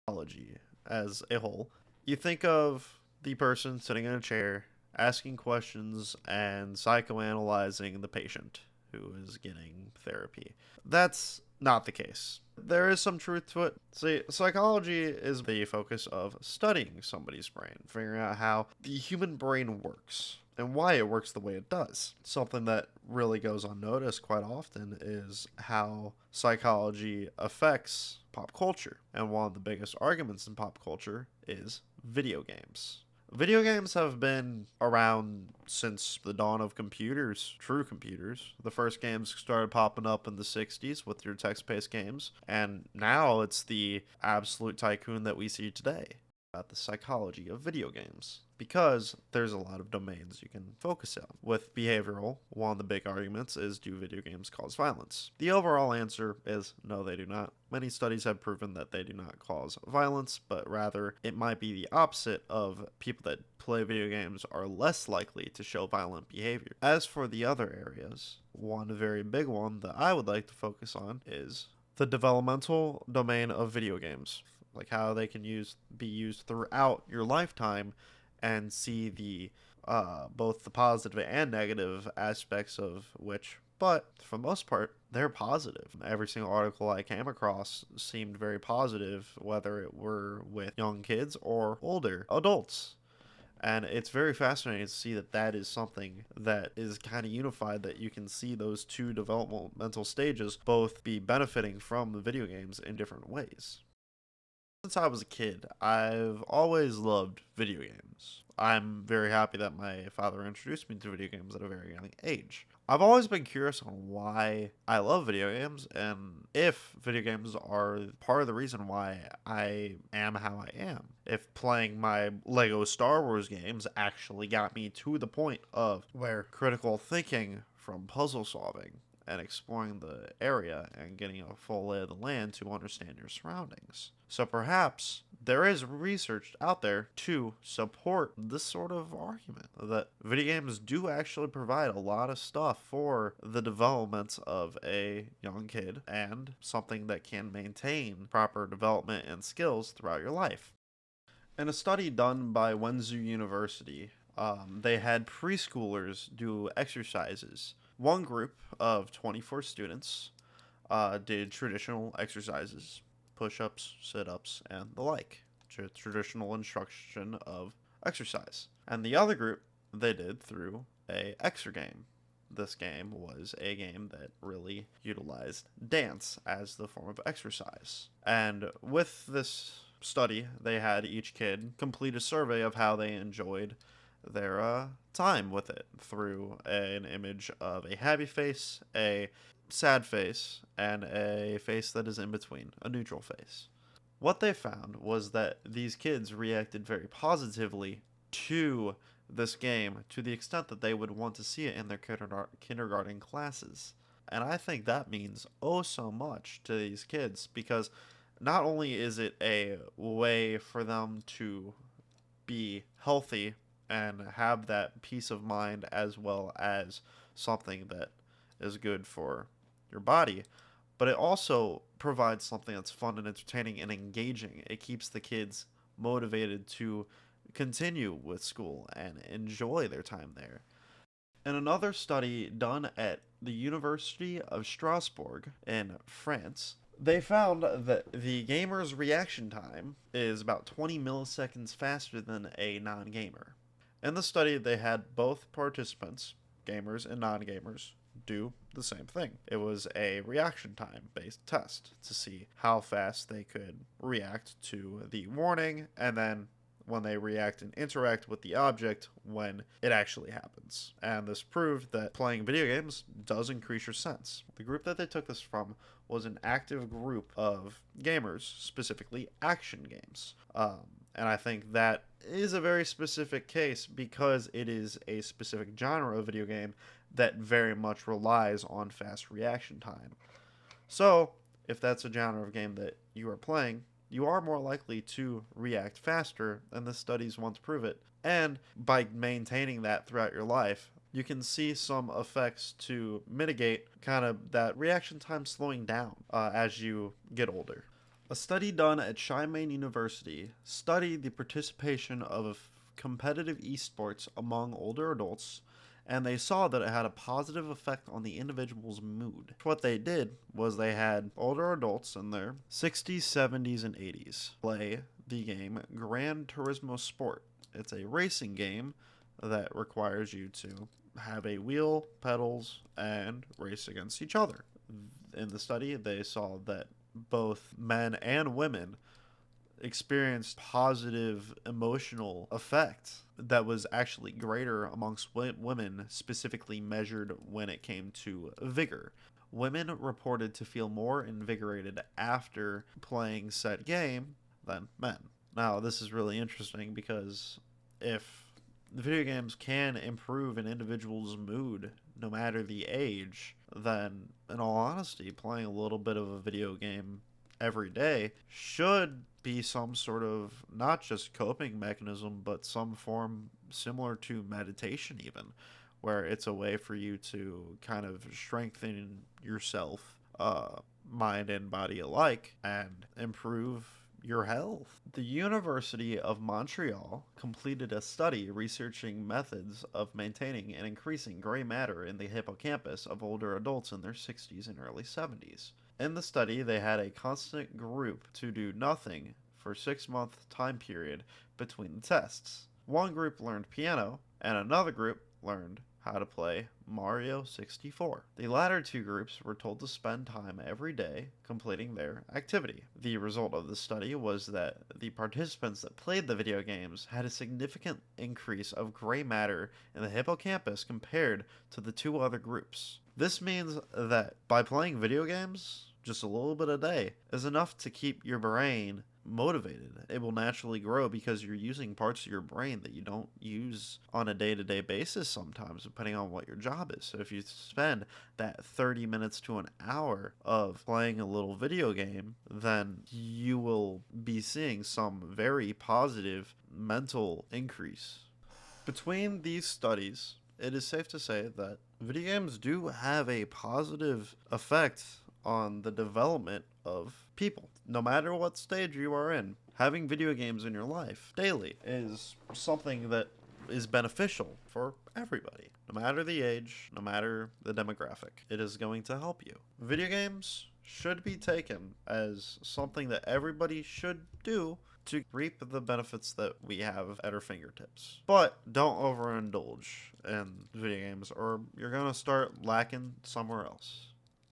psychology as a whole. You think of the person sitting in a chair asking questions and psychoanalyzing the patient who is getting therapy. That's not the case. There is some truth to it. See, psychology is the focus of studying somebody's brain, figuring out how the human brain works and why it works the way it does. Something that really goes unnoticed quite often is how psychology affects pop culture. And one of the biggest arguments in pop culture is video games. Video games have been around since the dawn of computers, true computers. The first games started popping up in the 60s with your text based games, and now it's the absolute tycoon that we see today. About the psychology of video games because there's a lot of domains you can focus on. With behavioral, one of the big arguments is, do video games cause violence? The overall answer is no, they do not. Many studies have proven that they do not cause violence, but rather it might be the opposite of people that play video games are less likely to show violent behavior. As for the other areas, one very big one that I would like to focus on is the developmental domain of video games, like how they can be used throughout your lifetime and see the both the positive and negative aspects of which, but for the most part they're positive. Every single article I came across seemed very positive, whether it were with young kids or older adults. And it's very fascinating to see that that is something that is kind of unified, that you can see those two developmental stages both be benefiting from the video games in different ways. Since I was a kid, I've always loved video games. I'm very happy that my father introduced me to video games at a very young age. I've always been curious on why I love video games and if video games are part of the reason why I am how I am. If playing my Lego Star Wars games actually got me to the point of where critical thinking from puzzle solving and exploring the area and getting a full lay of the land to understand your surroundings. So perhaps there is research out there to support this sort of argument that video games do actually provide a lot of stuff for the development of a young kid and something that can maintain proper development and skills throughout your life. In a study done by Wenzhou University, they had preschoolers do exercises. One group of 24 students did traditional exercises, push-ups, sit-ups, and the like. Traditional instruction of exercise. And the other group, they did through a exer game. This game was a game that really utilized dance as the form of exercise. And with this study, they had each kid complete a survey of how they enjoyed their time with it through an image of a happy face, a sad face, and a face that is in between, a neutral face. What they found was that these kids reacted very positively to this game to the extent that they would want to see it in their kindergarten classes. And I think that means oh so much to these kids because not only is it a way for them to be healthy and have that peace of mind as well as something that is good for your body, but it also provides something that's fun and entertaining and engaging. It keeps the kids motivated to continue with school and enjoy their time there. In another study done at the University of Strasbourg in France, they found that the gamer's reaction time is about 20 milliseconds faster than a non-gamer. In the study, they had both participants, gamers and non-gamers, do the same thing. It was a reaction time based test to see how fast they could react to the warning and then when they react and interact with the object when it actually happens. And this proved that playing video games does increase your sense. The group that they took this from was an active group of gamers, specifically action games. And I think that is a very specific case because it is a specific genre of video game that very much relies on fast reaction time. So, if that's a genre of game that you are playing, you are more likely to react faster, and the studies want to prove it. And by maintaining that throughout your life, you can see some effects to mitigate kind of that reaction time slowing down as you get older. A study done at Shimane University studied the participation of competitive esports among older adults, and they saw that it had a positive effect on the individual's mood. What they did was they had older adults in their 60s, 70s, and 80s play the game Gran Turismo Sport. It's a racing game that requires you to have a wheel, pedals, and race against each other. In the study, they saw that both men and women experienced positive emotional effect that was actually greater amongst women, specifically measured when it came to vigor. Women reported to feel more invigorated after playing said game than men. Now, this is really interesting because if video games can improve an individual's mood no matter the age, then in all honesty, playing a little bit of a video game every day should be some sort of not just coping mechanism, but some form similar to meditation, even, where it's a way for you to kind of strengthen yourself, mind and body alike, and improve your health. The University of Montreal completed a study researching methods of maintaining and increasing gray matter in the hippocampus of older adults in their 60s and early 70s. In the study, they had a constant group to do nothing for a 6-month time period between the tests. One group learned piano, and another group learned how to play Mario 64. The latter two groups were told to spend time every day completing their activity. The result of the study was that the participants that played the video games had a significant increase of gray matter in the hippocampus compared to the two other groups. This means that by playing video games, just a little bit a day is enough to keep your brain motivated. It will naturally grow because you're using parts of your brain that you don't use on a day-to-day basis sometimes, depending on what your job is. So if you spend that 30 minutes to an hour of playing a little video game, then you will be seeing some very positive mental increase. Between these studies, it is safe to say that video games do have a positive effect on the development of people. No matter what stage you are in, having video games in your life daily is something that is beneficial for everybody. No matter the age, no matter the demographic, it is going to help you. Video games should be taken as something that everybody should do to reap the benefits that we have at our fingertips. But don't overindulge in video games or you're going to start lacking somewhere else.